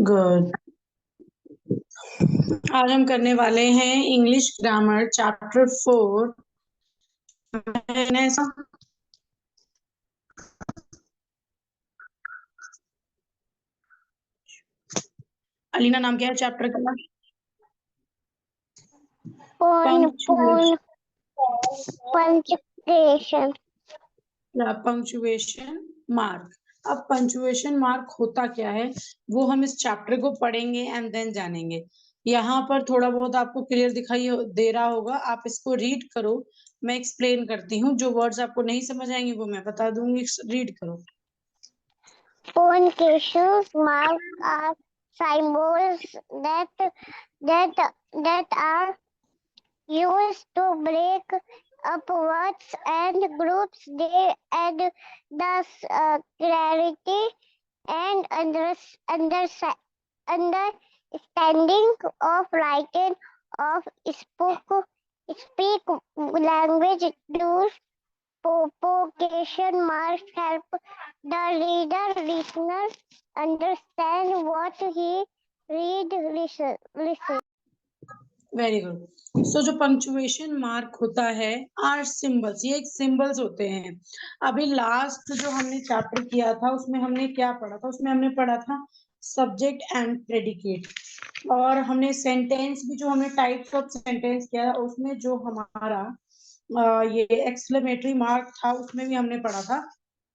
Good. आज हम करने वाले हैं इंग्लिश ग्रामर चैप्टर 4। अलीना नाम क्या है चैप्टर का? पंक्चुएशन। Punctuation mark. अब पंक्चुएशन मार्क होता क्या है वो हम इस चैप्टर को पढ़ेंगे एंड देन जानेंगे। यहाँ पर थोड़ा बहुत आपको क्लियर दिखाई दे रहा होगा, आप इसको रीड करो। मैं एक्सप्लेन करती हूँ, जो वर्ड्स आपको नहीं समझ आएंगे वो मैं बता दूंगी, रीड करो। Punctuation marks are symbols that are used to break up words and groups. They add the clarity and understanding of writing of speak language. Those punctuation marks help the listener understand what he listen. Very good. So जो punctuation mark होता है are symbols, ये एक symbols होते हैं। अभी last जो हमने चैप्टर किया था उसमें हमने क्या पढ़ा था? उसमें हमने पढ़ा था सब्जेक्ट एंड प्रेडिकेट, और हमने सेंटेंस भी, जो हमने टाइप्स ऑफ सेंटेंस किया उसमें जो हमारा ये एक्सक्लेमेटरी मार्क था उसमें भी हमने पढ़ा था,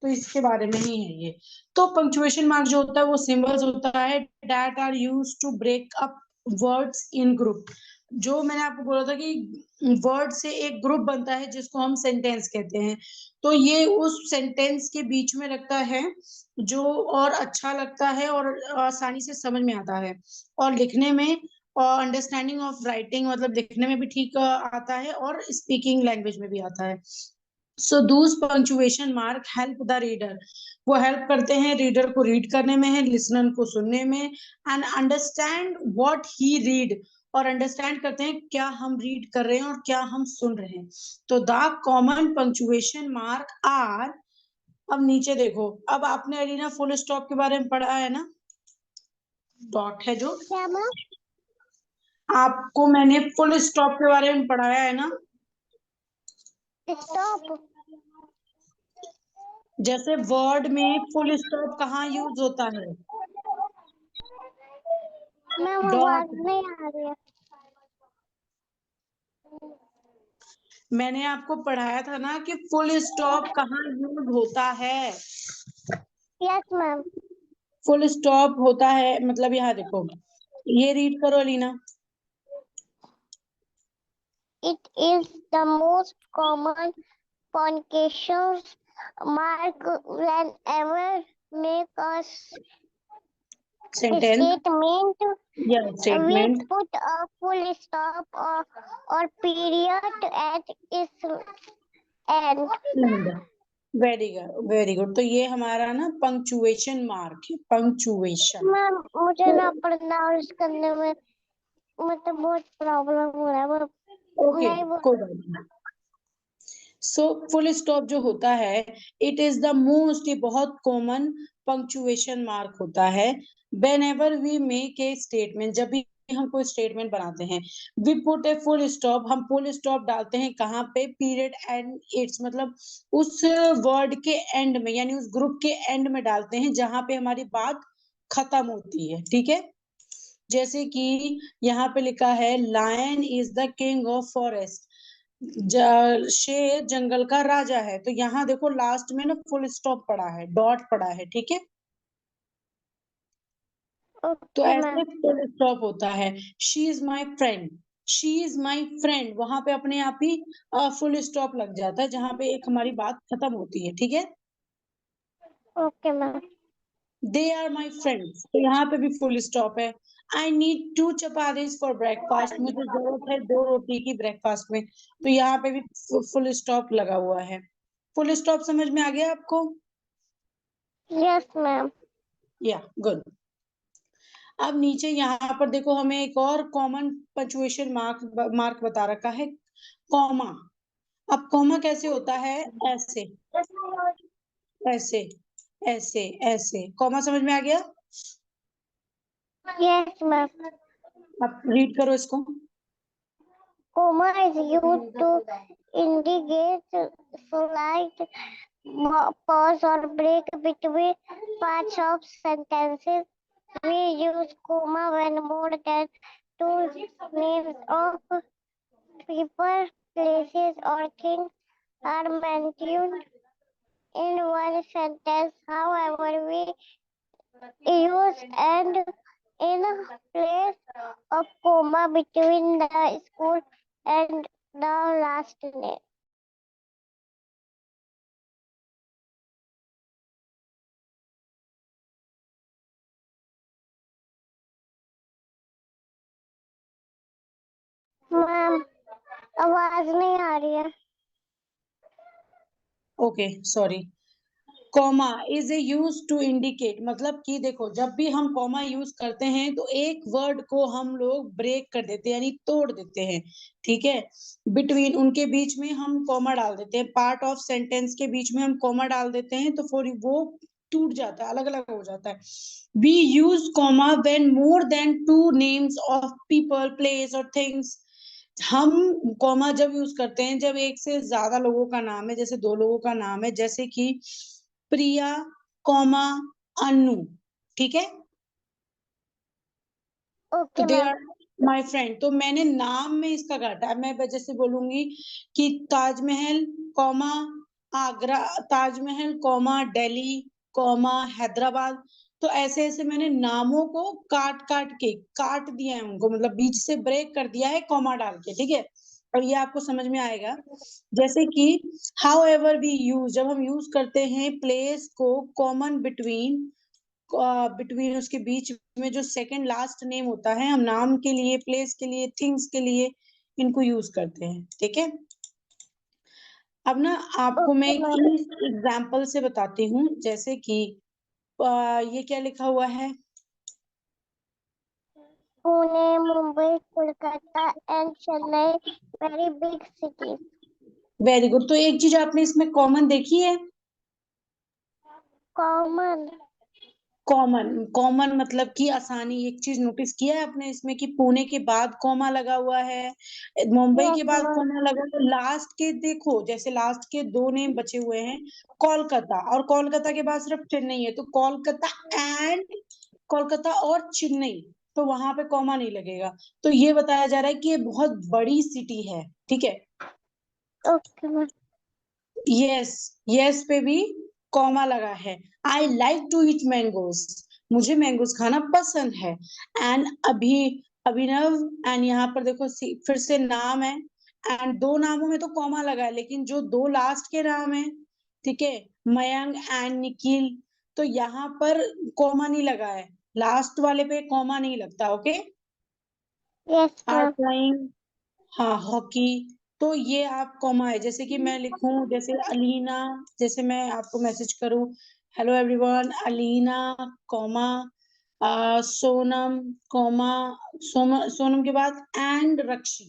तो इसके बारे में ही है ये। तो पंक्चुएशन मार्क जो होता है वो सिंबल्स होता है that are used to break up words in group. जो मैंने आपको बोला था कि वर्ड से एक ग्रुप बनता है जिसको हम सेंटेंस कहते हैं, तो ये उस सेंटेंस के बीच में लगता है जो और अच्छा लगता है और आसानी से समझ में आता है, और लिखने में और अंडरस्टैंडिंग ऑफ राइटिंग, मतलब लिखने में भी ठीक आता है और स्पीकिंग लैंग्वेज में भी आता है। सो दूस punctuation mark help the reader, वो हेल्प करते हैं रीडर को रीड करने में है, लिसनर को सुनने में, and understand what he read, और अंडरस्टैंड करते हैं क्या हम रीड कर रहे हैं और क्या हम सुन रहे हैं। तो the common punctuation mark are, अब नीचे देखो, अब आपने अरीना फुल स्टॉप के बारे में पढ़ा है ना, डॉट है जो, आपको मैंने फुल स्टॉप के बारे में पढ़ाया है ना। स्टॉप, जैसे वर्ड में फुल स्टॉप कहाँ यूज होता है? मैं वो बात डॉट। नहीं आ रही है। मैंने आपको पढ़ाया था ना कि फुल स्टॉप कहाँ यूज होता है। Yes ma'am. फुल स्टॉप होता है मतलब, यहाँ देखो, ये रीड करो Alina. It is the most common punctuation mark whenever make a sentence statement. या We statement. put a full stop or period at its end. Very good, very good. तो ये हमारा ना पंक्चुएशन मार्क है, पंक्चुएशन। मैम मुझे ना pronounce करने में मतलब बहुत प्रॉब्लम हो रहा है। ओके, नहीं बोल कोई बात नहीं। सो फुल स्टॉप जो होता है, इट इज द मोस्ट, ये बहुत कॉमन पंक्चुएशन मार्क होता है। Whenever we make a statement, जब भी हम कोई स्टेटमेंट बनाते हैं, we put a full stop, हम फुल स्टॉप डालते हैं कहाँ पे? पीरियड एंड इट्स, मतलब उस वर्ड के एंड में, यानी उस ग्रुप के एंड में डालते हैं जहां पे हमारी बात खत्म होती है, ठीक है। जैसे कि यहाँ पे लिखा है lion is the king of forest, शेर जंगल का राजा है, तो यहाँ देखो लास्ट में ना फुल स्टॉप पड़ा है, डॉट पड़ा है, ठीक है। तो ओके ऐसे मैम। फुल स्टॉप होता है। She is my friend, she is my friend, वहां पे अपने आप ही फुल स्टॉप लग जाता है जहां पे एक हमारी बात खत्म होती है, ठीक है। Okay ma'am. They are my friends, तो यहाँ पे भी फुल स्टॉप है। I need 2 chapatis for breakfast, मुझे जरूरत है 2 रोटी की ब्रेकफास्ट में, तो यहाँ पे भी फुल स्टॉप लगा हुआ है। फुल स्टॉप समझ में आ गया आपको? Yes ma'am. या गुड। अब नीचे यहाँ पर देखो, हमें एक और कॉमन पंक्चुएशन मार्क बता रखा है, कॉमा। अब कॉमा कैसे होता है? ऐसे, ऐसे, ऐसे, ऐसे, कॉमा समझ में आ गया? Yes, ma'am. आप रीड करो इसको। Comma is used to indicate slight pause or break between parts of sentences. We use comma when more than two names of people, places, or things are mentioned in one sentence. However, we use and in place of comma between the school and the last name. Ma'am आवाज नहीं आ रही है। Okay sorry. Comma is a use to indicate, मतलब कि देखो जब भी हम कॉमा यूज करते हैं तो एक वर्ड को हम लोग ब्रेक कर देते हैं, यानी तोड़ देते हैं। ठीक है, बिटवीन उनके बीच में हम कॉमा डाल देते हैं, पार्ट ऑफ सेंटेंस के बीच में हम कॉमा डाल देते हैं, तो फिर वो टूट जाता है, अलग अलग हो जाता है। We use comma when more than two names of people, place और थिंग्स। हम कॉमा जब यूज करते हैं जब एक से ज्यादा लोगों का नाम है, जैसे दो लोगों का नाम है, जैसे कि प्रिया कॉमा अनु। ठीक है, तो okay they ma'am. Are my friend, तो मैंने नाम में इसका काटा। अब मैं जैसे बोलूंगी कि Taj Mahal comma Agra, Taj Mahal comma Delhi comma Hyderabad. तो ऐसे ऐसे मैंने नामों को काट काट के काट दिया है उनको, मतलब बीच से ब्रेक कर दिया है कॉमा डाल के। ठीक है, और ये आपको समझ में आएगा। जैसे कि हाउ एवर वी यूज, जब हम यूज करते हैं प्लेस को कॉमन बिटवीन, बिटवीन उसके बीच में जो सेकंड लास्ट नेम होता है, हम नाम के लिए, प्लेस के लिए, थिंग्स के लिए इनको यूज करते हैं। ठीक है, अब ना आपको मैं ओके एक मैम। एग्जाम्पल से बताती हूँ। जैसे कि ये क्या लिखा हुआ है, Pune, Mumbai, Kolkata and Chennai very big city. Very good. तो एक चीज आपने इसमें कॉमन देखी है, कॉमन। कॉमन, कॉमन मतलब कि आसानी। एक चीज नोटिस किया है आपने इसमें कि पुणे के बाद कॉमा लगा हुआ है, मुंबई के यस बाद मैम। कॉमा लगा हुआ है, लास्ट के देखो जैसे लास्ट के दो नेम बचे हुए हैं, कोलकाता, और कोलकाता के बाद सिर्फ चेन्नई है, तो कोलकाता एंड, कोलकाता और चेन्नई, तो वहां पे कॉमा नहीं लगेगा। तो ये बताया जा रहा है कि ये बहुत बड़ी सिटी है। ठीक है, ओके मैम। यस, यस पे भी कॉमा लगा है। I like to eat mangoes, मुझे मैंगोज खाना पसंद है। एंड अभी, अभिनव, एंड यहाँ पर देखो फिर से नाम है, एंड दो नामों में तो कॉमा लगा है, लेकिन जो दो लास्ट के नाम है, ठीक है, मयंक एंड निखिल, तो यहाँ पर कॉमा नहीं लगा है, लास्ट वाले पे कॉमा नहीं लगता। Okay, yes are ma'am. Playing, हाँ हॉकी, तो ये आप कॉमा है। जैसे कि मैं लिखूं, जैसे अलीना, जैसे मैं आपको मैसेज करूं, hello everyone Alina comma Sonam comma, Sonam के बाद एंड रक्षी।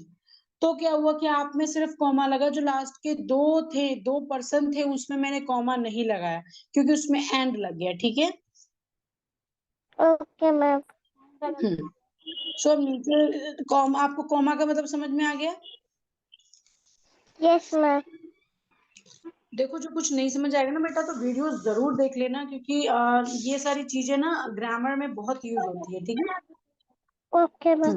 तो क्या हुआ कि आप में सिर्फ कॉमा लगा, जो लास्ट के दो थे, दो पर्सन थे, उसमें मैंने कॉमा नहीं लगाया क्योंकि उसमें एंड लग गया। ठीक है, ओके मैम। सो अब नीचे कॉमा, आपको कॉमा का मतलब समझ में आ गया। Yes ma'am. देखो जो कुछ नहीं समझ आएगा ना बेटा, तो वीडियो जरूर देख लेना, क्योंकि ये सारी चीजें ना ग्रामर में बहुत यूज होती है। ठीक है, ओके मैम।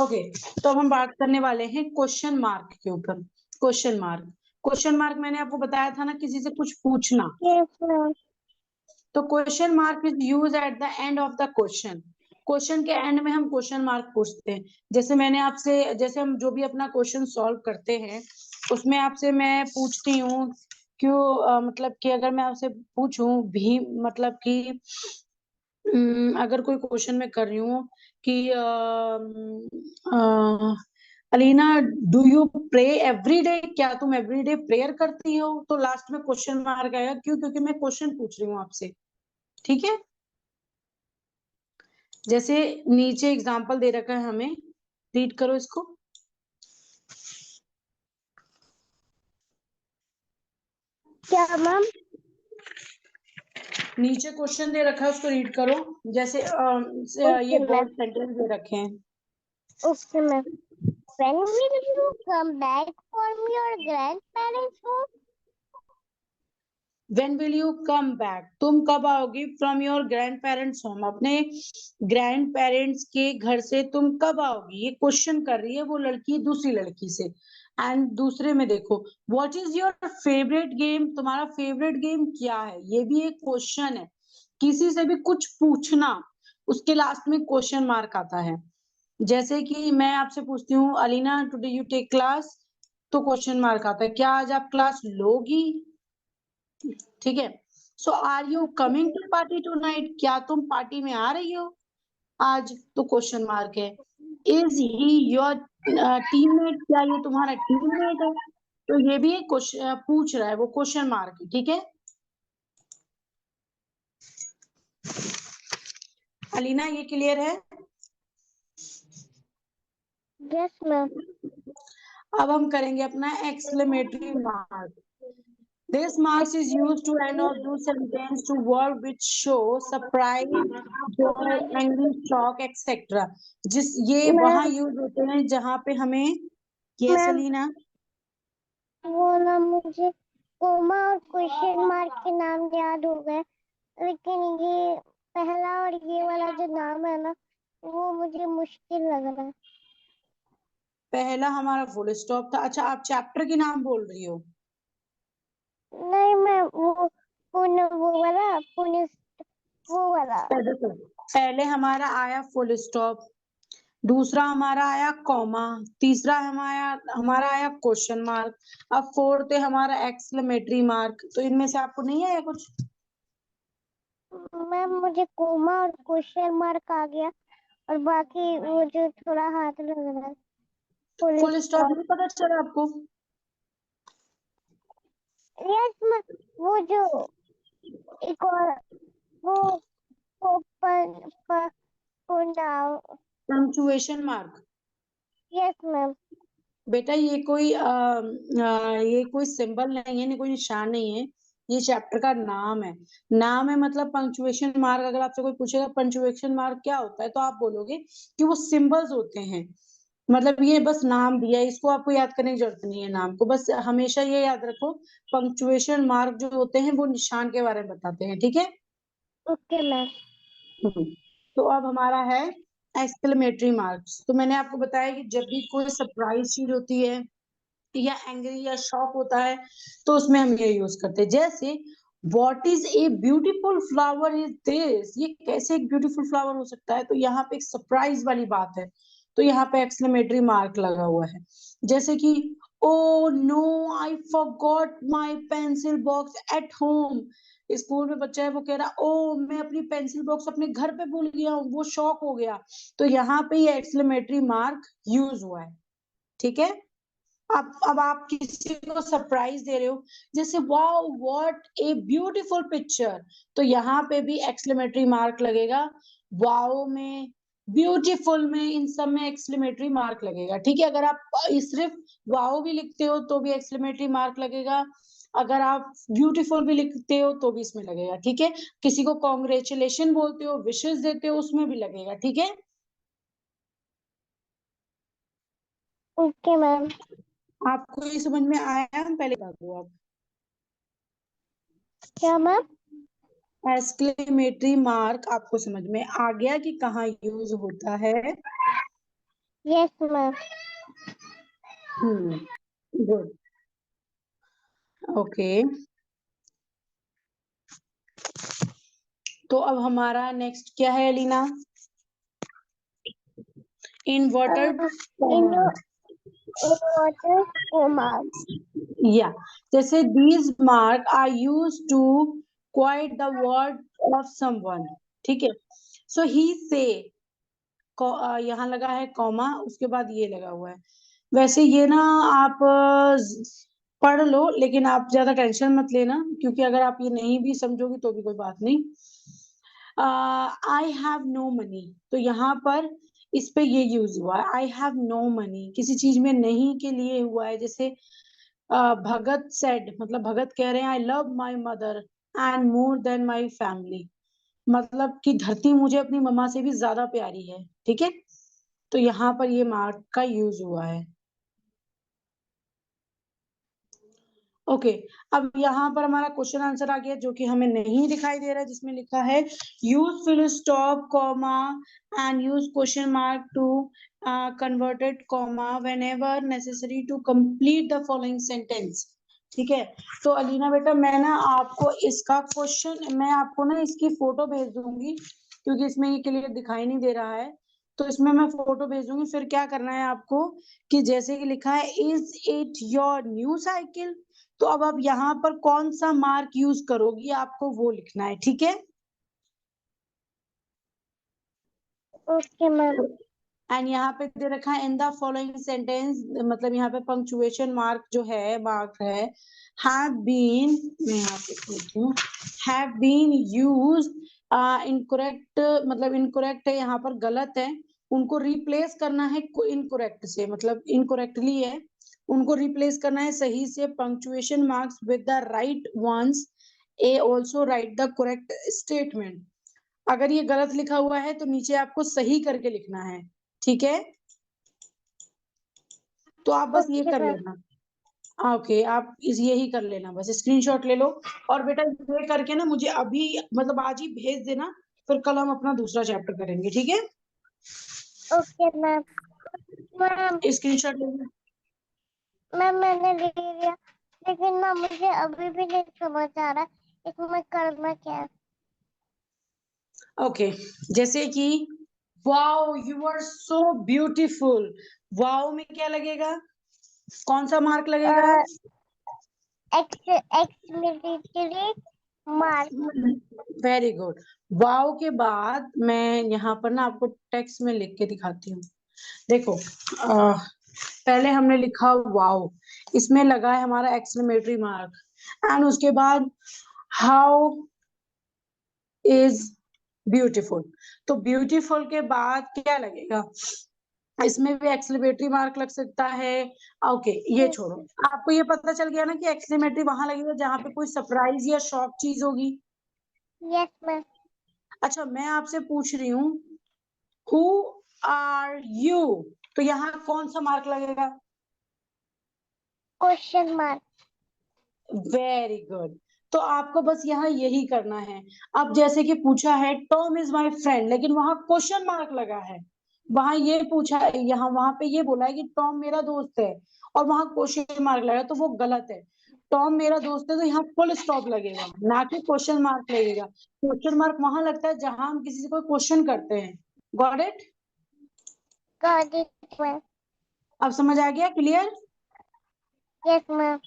ओके। तो अब हम बात करने वाले हैं क्वेश्चन मार्क के ऊपर। क्वेश्चन मार्क, क्वेश्चन मार्क मैंने आपको बताया था ना, किसी से कुछ पूछना, यस मैम। तो question mark is use at the end of the question. Question के एंड में हम क्वेश्चन मार्क पूछते हैं। जैसे मैंने आपसे, जैसे हम जो भी अपना क्वेश्चन सॉल्व करते हैं, उसमें आपसे मैं पूछती हूँ क्यों, मतलब कि अगर मैं आपसे पूछूं भी, मतलब कि अगर कोई क्वेश्चन मैं कर रही हूँ कि Alina do you pray every day, क्या तुम एवरी डे प्रेयर करती हो, तो लास्ट में क्वेश्चन मार्क आएगा। क्यों? क्योंकि मैं क्वेश्चन पूछ रही हूँ आपसे। ठीक है, जैसे नीचे एग्जांपल दे रखा है हमें, रीड करो इसको। क्या मैम? नीचे क्वेश्चन दे रखा है, उसको रीड करो। जैसे ये ओके मैम। वर्ड सेंटेंस दे रखे हैं। Okay ma'am. When will you come back from your grandparents' home? When will you come back? तुम कब आओगी from your grand parents home? अपने ग्रैंड पेरेंट्स के घर से तुम कब आओगी? ये क्वेश्चन कर रही है वो लड़की दूसरी लड़की से। एंड दूसरे में देखो, what is your favourite game? तुम्हारा फेवरेट गेम क्या है? ये भी एक क्वेश्चन है। किसी से भी कुछ पूछना, उसके लास्ट में क्वेश्चन मार्क आता है। जैसे कि मैं आपसे पूछती हूँ, Alina today you take class, तो क्वेश्चन मार्क आता है, क्या आज आप क्लास लोगी? ठीक है। So are you coming to party tonight? क्या तुम पार्टी में आ रही हो आज? तो क्वेश्चन मार्क है। Is he your teammate? क्या ये तुम्हारा टीममेट है? तो ये भी एक क्वेश्चन पूछ रहा है, वो क्वेश्चन मार्क है। ठीक है अलीना, ये क्लियर है? Yes ma'am. अब हम करेंगे अपना exclamatory mark. This marks is used to end or do sentence to word which show surprise, joy, angry, shock, etc. जिस ये वहां मैम यूज होते हैं जहां पे हमें, ये मैम सलीना, वो ना मुझे कोमा और क्वेश्चन मार्क के नाम याद हो गए, लेकिन ये पहला और ये वाला जो नाम है ना, वो मुझे मुश्किल लग रहा है। पहला हमारा फुल स्टॉप था। अच्छा, आप चैप्टर के नाम बोल रही हो? नहीं मैं वो वाला। पहले हमारा आया फुल स्टॉप, दूसरा हमारा आया कॉमा, तीसरा हमारा हमारा आया क्वेश्चन मार्क, अब फोर्थ है हमारा एक्सक्लेमेटरी मार्क। तो इनमें से आपको नहीं आया कुछ? मैम मुझे कोमा और क्वेश्चन मार्क आ गया, और बाकी वो जो थोड़ा हाथ लग रहा है फुल फुल स्टॉप स्टॉप। नहीं पता चला आपको? Yes ma'am. वो जो एक और वो open punctuation mark. Yes ma'am. बेटा ये कोई सिंबल नहीं है, नहीं कोई निशान नहीं है। ये चैप्टर का नाम है। नाम है मतलब पंक्चुएशन मार्क। अगर आपसे कोई पूछेगा पंक्चुएशन मार्क क्या होता है, तो आप बोलोगे कि वो सिंबल्स होते हैं। मतलब ये बस नाम दिया है, इसको आपको याद करने की जरूरत नहीं है नाम को। बस हमेशा ये याद रखो, पंक्चुएशन मार्क जो होते हैं वो निशान के बारे में बताते हैं। ठीक है। Okay ma'am. तो अब हमारा है एक्सक्लेमेटरी मार्क्स। तो मैंने आपको बताया कि जब भी कोई सरप्राइज चीज होती है या एंग्री या शॉक होता है, तो उसमें हम ये यूज करते हैं। जैसे what is a beautiful flower is this? ये कैसे एक ब्यूटीफुल फ्लावर हो सकता है? तो यहाँ पे एक सरप्राइज वाली बात है, तो यहाँ पे एक्सक्लेमेटरी मार्क लगा हुआ है। जैसे कि oh no, I forgot my pencil box at home. School में बच्चा है, वो कह रहा ओ मैं अपनी पेंसिल बॉक्स अपने घर पे भूल गया हूँ, वो शॉक हो गया। तो यहाँ पे ये एक्सक्लेमेटरी मार्क यूज हुआ है। ठीक है। अब आप किसी को सरप्राइज दे रहे हो, जैसे wow what a beautiful picture, तो यहाँ पे भी एक्सक्लेमेटरी मार्क लगेगा। वाओ में, ब्यूटीफुल में, इन सब में एक्सक्लेमेटरी मार्क लगेगा। ठीक है। अगर आप सिर्फ वाओ भी लिखते हो तो भी एक्सक्लेमेटरी मार्क लगेगा। अगर आप ब्यूटीफुल भी लिखते हो तो भी इसमें लगेगा। ठीक है। किसी को कॉन्ग्रेचुलेशन बोलते हो, विशेष देते हो, उसमें भी लगेगा। ठीक है। Okay ma'am. आपको ये समझ में आया? पहले बता दो आप। क्या मैम? एक्सक्लेमेटरी मार्क आपको समझ में आ गया कि कहाँ यूज होता है? Yes ma'am. गुड। ओके। तो अब हमारा नेक्स्ट क्या है Alina? Inverted in comma. Water comma. या जैसे these mark are use to quote the word of someone. ठीक है। सो ही से, यहाँ लगा है कॉमा, उसके बाद ये लगा हुआ है। वैसे ये ना आप पढ़ लो, लेकिन आप ज्यादा टेंशन मत लेना, क्योंकि अगर आप ये नहीं भी समझोगी तो भी कोई बात नहीं। आई हैव नो मनी, तो यहाँ पर इस पे ये यूज हुआ है। आई हैव नो मनी किसी चीज में नहीं के लिए हुआ है। जैसे भगत सेड, मतलब भगत कह रहे हैं I love my mother and more than my family. मतलब कि धरती मुझे अपनी मम्मा से भी ज्यादा प्यारी है। ठीक है, तो यहाँ पर ये मार्क का यूज हुआ है। ओके, अब यहाँ पर हमारा क्वेश्चन आंसर आ गया जो कि हमें नहीं दिखाई दे रहा है, जिसमें लिखा है use full stop comma and use question mark to converted comma whenever necessary to complete the following sentence. ठीक है, तो अलीना बेटा मैं ना आपको इसका क्वेश्चन, मैं आपको ना इसकी फोटो भेज दूंगी क्योंकि इसमें ये क्लियर दिखाई नहीं दे रहा है, तो इसमें मैं फोटो भेज दूंगी। फिर क्या करना है आपको कि जैसे कि लिखा है is it your new cycle, तो अब आप यहाँ पर कौन सा मार्क यूज करोगी आपको वो लिखना है। ठीक है, ओके मैम। एंड यहाँ पे दे रखा है इन द फॉलोइंग सेंटेंस, मतलब यहाँ पे पंक्चुएशन मार्क जो है मार्क है हैव बीन, मैं यहाँ पे लिखती हूँ हैव बीन यूज्ड इनकरेक्ट, मतलब इनकरेक्ट है यहाँ पर गलत है, उनको रिप्लेस करना है इनकरेक्ट से, मतलब इनकरेक्टली है, उनको रिप्लेस करना है सही से। Punctuation marks with the right ones, a also write the correct statement. अगर ये गलत लिखा हुआ है तो नीचे आपको सही करके लिखना है। ठीक है, तो आप बस ये ओके कर मैम। लेना। ओके, आप यही कर लेना, बस स्क्रीनशॉट ले लो और बेटा ये करके ना मुझे अभी मतलब आज ही भेज देना, फिर कल हम अपना दूसरा चैप्टर करेंगे। ठीक है, ओके मैम। मैम स्क्रीनशॉट ले लो। मैंने ले लिया, लेकिन मैम मुझे अभी भी नहीं समझ आ रहा इसमें करना क्या है। ओके, जैसे कि wow you are so beautiful, wow में क्या लगेगा, कौन सा मार्क लगेगा? Exclamatory mark. Very good. Wow के बाद मैं यहाँ पर ना आपको टेक्स्ट में लिख के दिखाती हूँ। देखो पहले हमने लिखा वाओ, इसमें लगा है हमारा एक्सक्लेमेटरी मार्क, एंड उसके बाद हाउ इज ब्यूटीफुल, तो ब्यूटीफुल के बाद क्या लगेगा, इसमें भी एक्सक्लेमेटरी मार्क लग सकता है। ओके ये छोड़ो, आपको ये पता चल गया ना कि एक्सक्लेमेटरी वहां लगेगा जहां पे कोई सरप्राइज या शॉक चीज होगी। Yes ma'am. अच्छा मैं आपसे पूछ रही हूँ हु आर यू, तो यहाँ कौन सा मार्क लगेगा? Question mark. वेरी गुड, तो आपको बस यहाँ यही करना है। अब जैसे कि पूछा है टॉम इज माय फ्रेंड, लेकिन वहां क्वेश्चन मार्क लगा है, वहां ये पूछा है, यहाँ वहां पे ये बोला है कि टॉम मेरा दोस्त है और वहां क्वेश्चन मार्क लगा, तो वो गलत है। टॉम मेरा दोस्त है तो यहाँ फुल स्टॉप लगेगा, ना कि क्वेश्चन मार्क लगेगा। क्वेश्चन मार्क वहां लगता है जहां हम किसी से कोई क्वेश्चन करते हैं। Got it? Got it ma'am. अब समझ आ गया? Clear? Yes ma'am.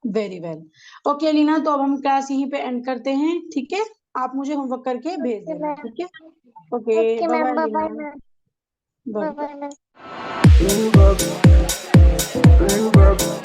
Very well. Okay Leena, तो अब हम क्लास यहीं पे एंड करते हैं। ठीक है, आप मुझे होमवर्क करके भेज ओके देना। मैम। ठीक है, okay okay bye ma'am, bye bye Leena. Bye ma'am. Bye. Bye bye ma'am.